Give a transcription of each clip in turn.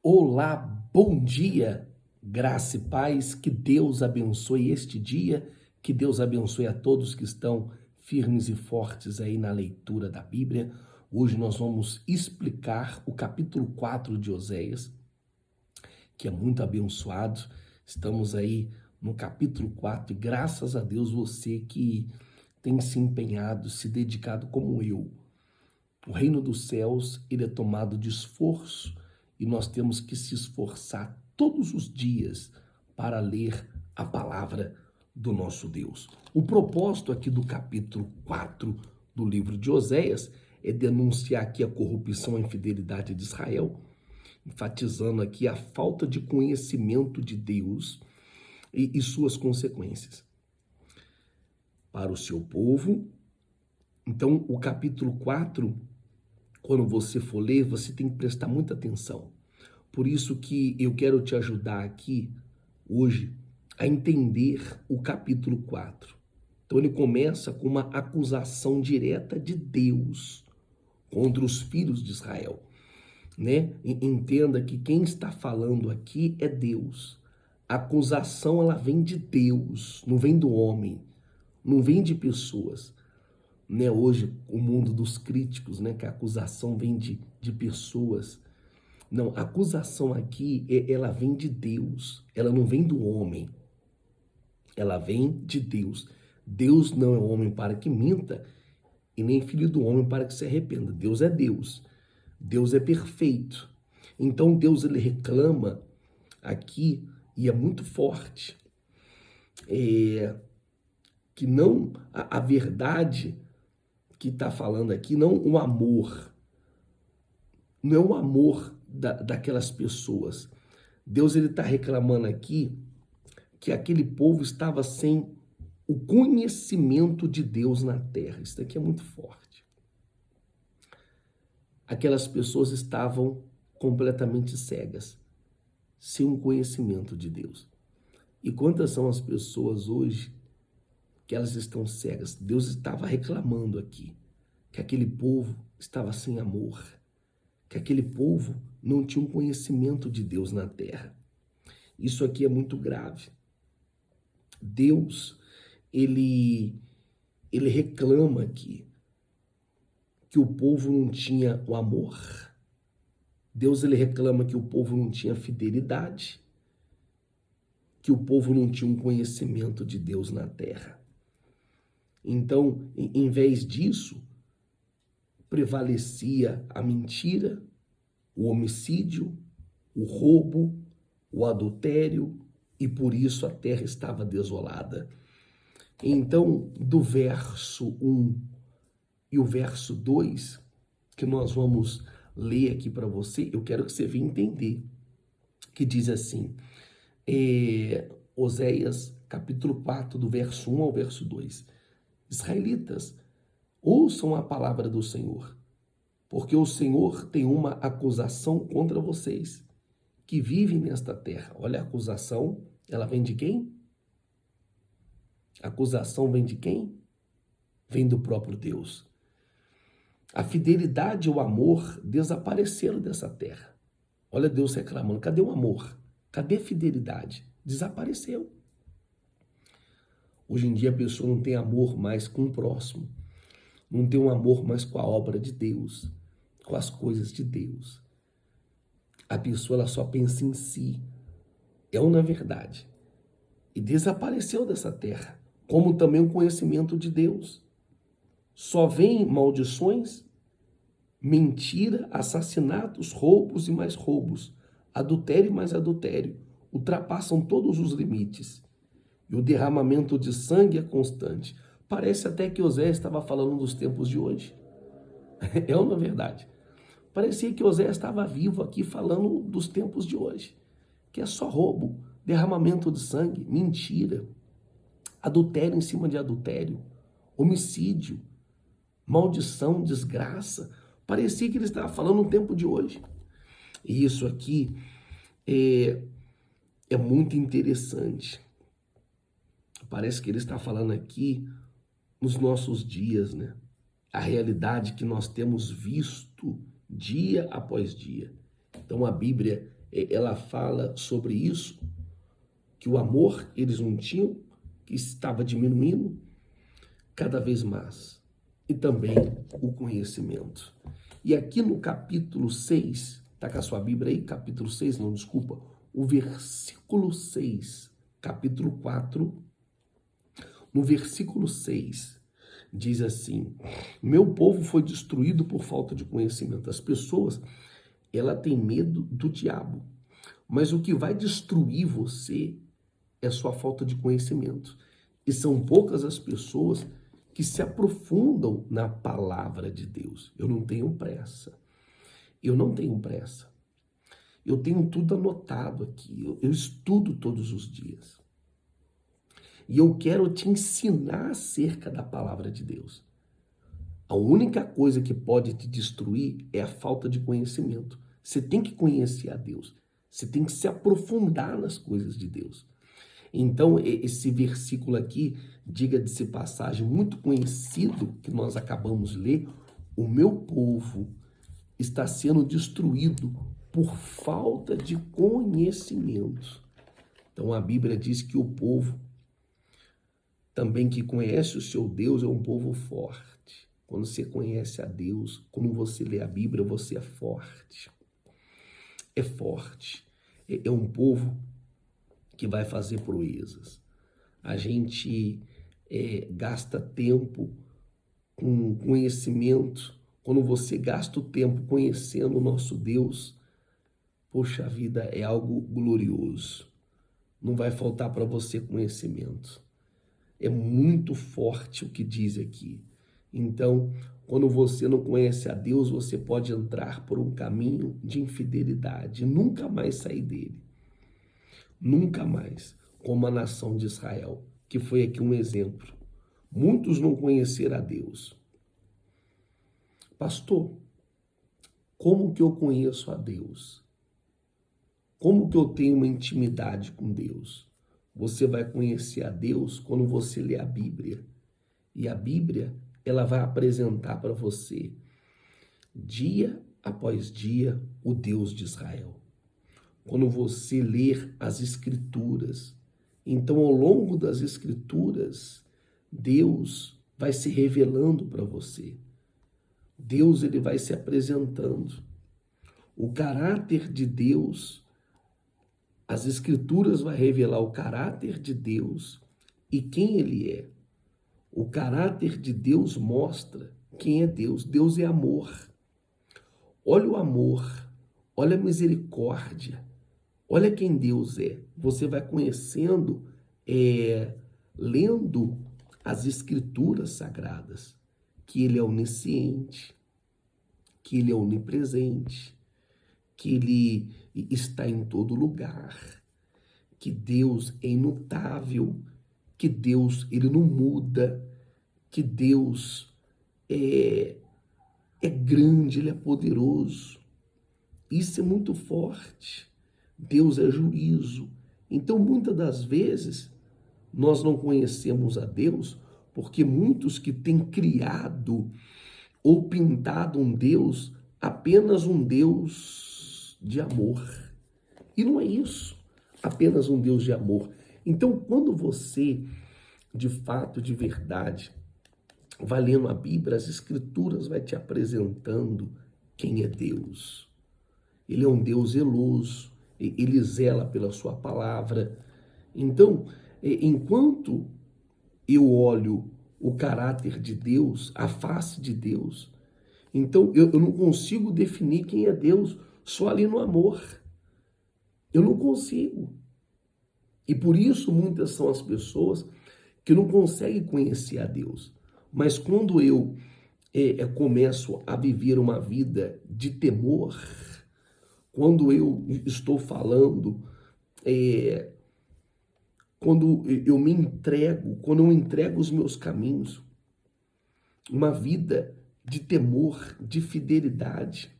Olá, bom dia, graça e paz, que Deus abençoe este dia, que Deus abençoe a todos que estão firmes e fortes aí na leitura da Bíblia. Hoje nós vamos explicar o capítulo 4 de Oséias, que é muito abençoado. Estamos aí no capítulo 4 e graças a Deus você que tem se empenhado, se dedicado como eu. O reino dos céus, ele é tomado de esforço e nós temos que se esforçar todos os dias para ler a palavra do nosso Deus. O propósito aqui do capítulo 4 do livro de Oséias é denunciar aqui a corrupção e a infidelidade de Israel, enfatizando aqui a falta de conhecimento de Deus e suas consequências para o seu povo. Então, o capítulo 4, quando você for ler, você tem que prestar muita atenção. Por isso que eu quero te ajudar aqui hoje a entender o capítulo 4. Então ele começa com uma acusação direta de Deus contra os filhos de Israel, né? Entenda que quem está falando aqui é Deus. A acusação ela vem de Deus, não vem do homem, não vem de pessoas. Né, hoje, o mundo dos críticos, né, que a acusação vem de pessoas. Não, a acusação aqui, ela vem de Deus, ela não vem do homem, ela vem de Deus. Deus não é homem para que minta, e nem filho do homem para que se arrependa. Deus é Deus, Deus é perfeito. Então Deus ele reclama aqui, e é muito forte, que não a verdade que está falando aqui, não o amor, não é o amor daquelas pessoas. Deus ele está reclamando aqui que aquele povo estava sem o conhecimento de Deus na terra. Isso daqui é muito forte. Aquelas pessoas estavam completamente cegas, sem o conhecimento de Deus. E quantas são as pessoas hoje que elas estão cegas? Deus estava reclamando aqui que aquele povo estava sem amor, que aquele povo não tinha um conhecimento de Deus na terra. Isso aqui é muito grave. Deus, ele reclama aqui que o povo não tinha o amor. Deus, ele reclama que o povo não tinha fidelidade, que o povo não tinha um conhecimento de Deus na terra. Então, em vez disso, prevalecia a mentira, o homicídio, o roubo, o adultério, e por isso a terra estava desolada. Então, do verso 1 e o verso 2, que nós vamos ler aqui para você, eu quero que você venha entender, que diz assim, Oséias, capítulo 4, do verso 1 ao verso 2. Israelitas, ouçam a palavra do Senhor, porque o Senhor tem uma acusação contra vocês, que vivem nesta terra. Olha a acusação, ela vem de quem? A acusação vem de quem? Vem do próprio Deus. A fidelidade e o amor desapareceram dessa terra. Olha Deus reclamando, cadê o amor? Cadê a fidelidade? Desapareceu. Hoje em dia a pessoa não tem amor mais com o próximo, não tem um amor mais com a obra de Deus, com as coisas de Deus. A pessoa ela só pensa em si, é uma verdade. E desapareceu dessa terra, como também o conhecimento de Deus. Só vem maldições, mentira, assassinatos, roubos e mais roubos, adultério e mais adultério, ultrapassam todos os limites. E o derramamento de sangue é constante. Parece até que Oséias estava falando dos tempos de hoje. É uma verdade. Parecia que Oséias estava vivo aqui falando dos tempos de hoje, que é só roubo, derramamento de sangue, mentira, adultério em cima de adultério, homicídio, maldição, desgraça. Parecia que ele estava falando no tempo de hoje. E isso aqui é muito interessante. Parece que ele está falando aqui nos nossos dias, né? A realidade que nós temos visto dia após dia. Então a Bíblia, ela fala sobre isso, que o amor eles não tinham, que estava diminuindo cada vez mais. E também o conhecimento. E aqui no capítulo 6, tá com a sua Bíblia aí? Capítulo 6, não, desculpa. O versículo 6, capítulo 4, no versículo 6, diz assim: meu povo foi destruído por falta de conhecimento. As pessoas, ela tem medo do diabo, mas o que vai destruir você é sua falta de conhecimento. E são poucas as pessoas que se aprofundam na palavra de Deus. Eu não tenho pressa. Eu não tenho pressa. Eu tenho tudo anotado aqui. Eu estudo todos os dias. E eu quero te ensinar acerca da palavra de Deus. A única coisa que pode te destruir é a falta de conhecimento. Você tem que conhecer a Deus. Você tem que se aprofundar nas coisas de Deus. Então, esse versículo aqui, diga-se passagem, muito conhecido, que nós acabamos de ler: o meu povo está sendo destruído por falta de conhecimento. Então, a Bíblia diz que o povo também que conhece o seu Deus é um povo forte. Quando você conhece a Deus, quando você lê a Bíblia, você é forte. É forte. É um povo que vai fazer proezas. A gente gasta tempo com conhecimento. Quando você gasta o tempo conhecendo o nosso Deus, poxa vida, é algo glorioso. Não vai faltar para você conhecimento. É muito forte o que diz aqui. Então, quando você não conhece a Deus, você pode entrar por um caminho de infidelidade e nunca mais sair dele. Nunca mais, como a nação de Israel, que foi aqui um exemplo. Muitos não conheceram a Deus. Pastor, como que eu conheço a Deus? Como que eu tenho uma intimidade com Deus? Você vai conhecer a Deus quando você lê a Bíblia. E a Bíblia, ela vai apresentar para você, dia após dia, o Deus de Israel. Quando você ler as Escrituras, então ao longo das Escrituras, Deus vai se revelando para você. Deus, ele vai se apresentando. O caráter de Deus, as Escrituras vai revelar o caráter de Deus e quem ele é. O caráter de Deus mostra quem é Deus. Deus é amor. Olha o amor, olha a misericórdia, olha quem Deus é. Você vai conhecendo, lendo as Escrituras sagradas, que ele é onisciente, que ele é onipresente, que ele está em todo lugar, que Deus é imutável, que Deus ele não muda, que Deus é grande, ele é poderoso. Isso é muito forte. Deus é juízo. Então, muitas das vezes, nós não conhecemos a Deus porque muitos que têm criado ou pintado um Deus, apenas um Deus de amor. E não é isso, apenas um Deus de amor. Então, quando você, de fato, de verdade, vai lendo a Bíblia, as Escrituras vai te apresentando quem é Deus. Ele é um Deus zeloso, ele zela pela sua palavra. Então, enquanto eu olho o caráter de Deus, a face de Deus, então eu não consigo definir quem é Deus só ali no amor. Eu não consigo. E por isso muitas são as pessoas que não conseguem conhecer a Deus. Mas quando eu começo a viver uma vida de temor, quando eu estou falando, quando eu me entrego, quando eu entrego os meus caminhos, uma vida de temor, de fidelidade,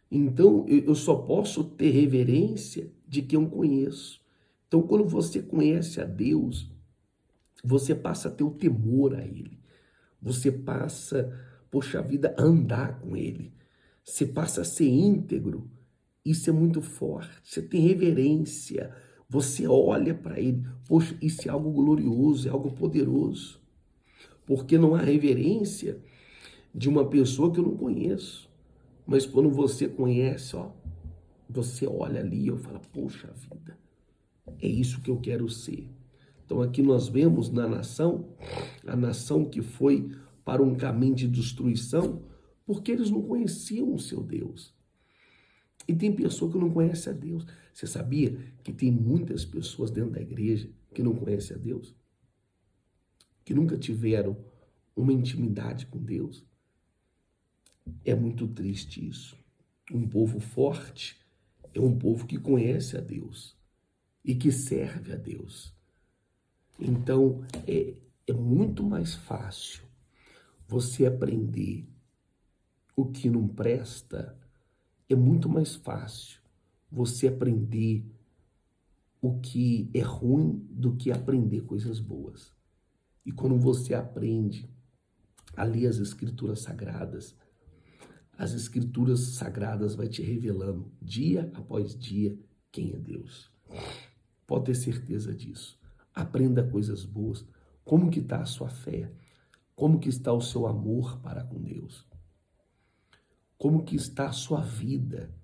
então eu só posso ter reverência de quem eu conheço. Então, quando você conhece a Deus, você passa a ter o temor a Ele. Você passa, poxa vida, a andar com Ele. Você passa a ser íntegro Isso é muito forte. Você tem reverência. Você olha para ele. Poxa, isso é algo glorioso, é algo poderoso. Porque não há reverência de uma pessoa que eu não conheço. Mas quando você conhece, ó, você olha ali e fala, poxa vida, é isso que eu quero ser. Então aqui nós vemos na nação, a nação que foi para um caminho de destruição, porque eles não conheciam o seu Deus. E tem pessoa que não conhece a Deus. Você sabia que tem muitas pessoas dentro da igreja que não conhecem a Deus? Que nunca tiveram uma intimidade com Deus? É muito triste isso. Um povo forte é um povo que conhece a Deus e que serve a Deus. Então, é muito mais fácil você aprender o que não presta, é muito mais fácil você aprender o que é ruim do que aprender coisas boas. E quando você aprende a ler as escrituras sagradas, as escrituras sagradas vai te revelando dia após dia quem é Deus. Pode ter certeza disso. Aprenda coisas boas. Como que está a sua fé? Como que está o seu amor para com Deus? Como que está a sua vida?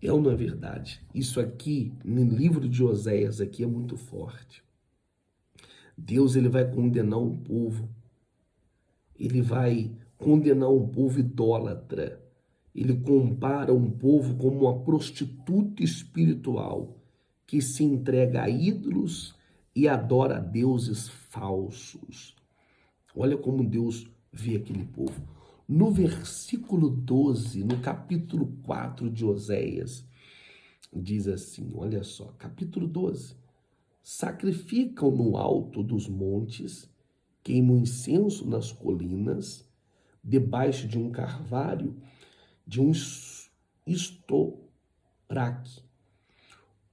É ou não é verdade? Isso aqui, no livro de Oséias, aqui é muito forte. Deus, ele vai condenar um povo. Ele vai condenar um povo idólatra. Ele compara um povo como uma prostituta espiritual que se entrega a ídolos e adora a deuses falsos. Olha como Deus vê aquele povo. No versículo 12, no capítulo 4 de Oséias, diz assim, olha só, capítulo 12. Sacrificam no alto dos montes, queimam incenso nas colinas, debaixo de um carvalho, de um estoraque,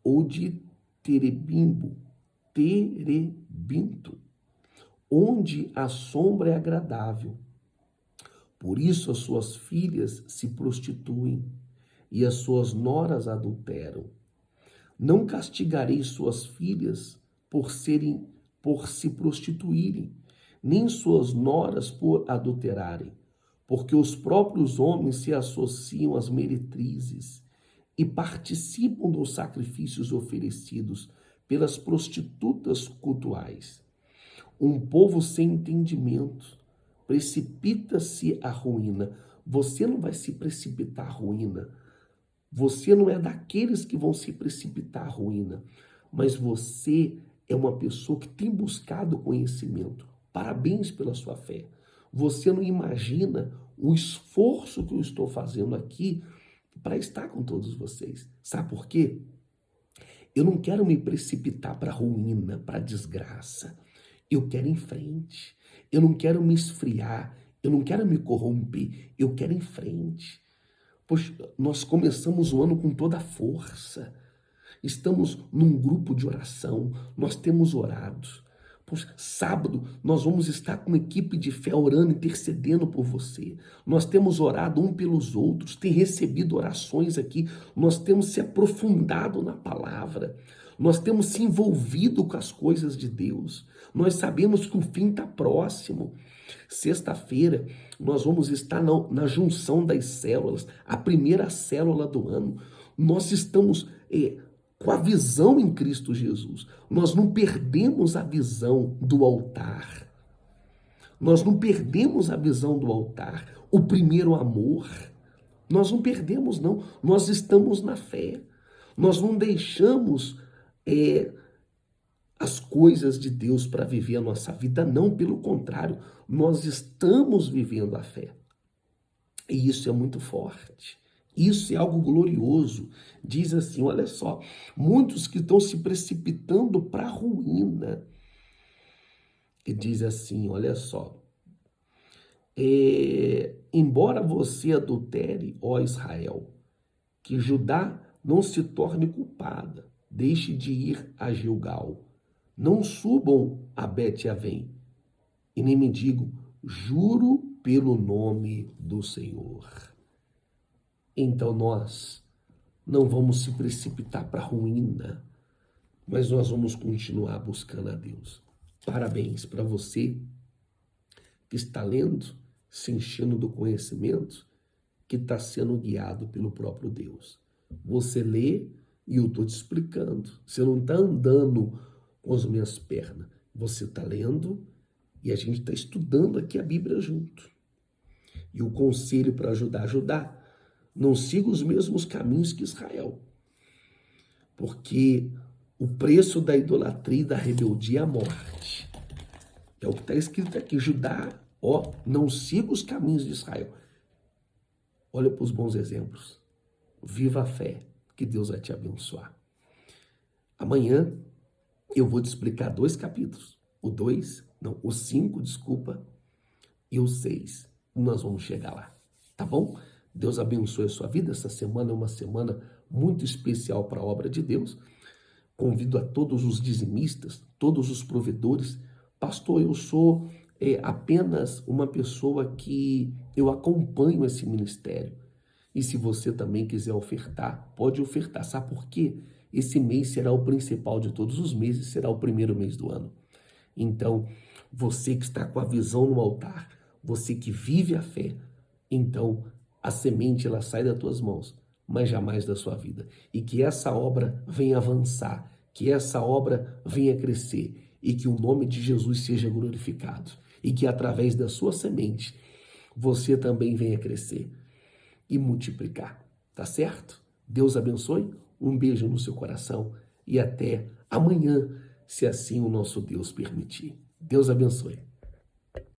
ou de terebinto, onde a sombra é agradável. Por isso as suas filhas se prostituem e as suas noras adulteram. Não castigarei suas filhas por se prostituírem, nem suas noras por adulterarem, porque os próprios homens se associam às meretrizes e participam dos sacrifícios oferecidos pelas prostitutas cultuais. Um povo sem entendimento precipita-se à ruína. Você não vai se precipitar à ruína. Você não é daqueles que vão se precipitar à ruína, mas você é uma pessoa que tem buscado conhecimento. Parabéns pela sua fé. Você não imagina o esforço que eu estou fazendo aqui para estar com todos vocês. Sabe por quê? Eu não quero me precipitar para a ruína, para a desgraça. Eu quero ir em frente. Eu não quero me esfriar. Eu não quero me corromper. Eu quero ir em frente. Pois nós começamos o ano com toda a força. Estamos num grupo de oração. Nós temos orado. Pois sábado nós vamos estar com uma equipe de fé orando, intercedendo por você. Nós temos orado um pelos outros, tem recebido orações aqui. Nós temos se aprofundado na palavra. Nós temos se envolvido com as coisas de Deus. Nós sabemos que o fim está próximo. Sexta-feira, nós vamos estar na junção das células, a primeira célula do ano. Nós estamos com a visão em Cristo Jesus. Nós não perdemos a visão do altar. Nós não perdemos a visão do altar, o primeiro amor. Nós não perdemos, não. Nós estamos na fé. Nós não deixamos as coisas de Deus para viver a nossa vida, não, pelo contrário, nós estamos vivendo a fé. E isso é muito forte. Isso é algo glorioso. Diz assim, olha só, muitos que estão se precipitando para a ruína. E diz assim, olha só, embora você adultere, ó Israel, que Judá não se torne culpada, deixe de ir a Gilgal. Não subam a Bet-Avém, e nem me digam, juro pelo nome do Senhor. Então nós não vamos se precipitar para a ruína, mas nós vamos continuar buscando a Deus. Parabéns para você que está lendo, se enchendo do conhecimento, que está sendo guiado pelo próprio Deus. Você lê e eu estou te explicando. Você não está andando com as minhas pernas. Você está lendo e a gente está estudando aqui a Bíblia junto. E o conselho para ajudar, não siga os mesmos caminhos que Israel. Porque o preço da idolatria e da rebeldia é a morte. É o que está escrito aqui, Judá, não siga os caminhos de Israel. Olha para os bons exemplos. Viva a fé, que Deus vai te abençoar. Amanhã eu vou te explicar 2 capítulos. O 5, e o 6. Nós vamos chegar lá, tá bom? Deus abençoe a sua vida. Essa semana é uma semana muito especial para a obra de Deus. Convido a todos os dizimistas, todos os provedores. Pastor, eu sou apenas uma pessoa que eu acompanho esse ministério. E se você também quiser ofertar, pode ofertar. Sabe por quê? Esse mês será o principal de todos os meses, será o primeiro mês do ano. Então, você que está com a visão no altar, você que vive a fé, então a semente ela sai das tuas mãos, mas jamais da sua vida. E que essa obra venha avançar, que essa obra venha crescer e que o nome de Jesus seja glorificado. E que através da sua semente você também venha crescer e multiplicar, tá certo? Deus abençoe, um beijo no seu coração e até amanhã, se assim o nosso Deus permitir. Deus abençoe.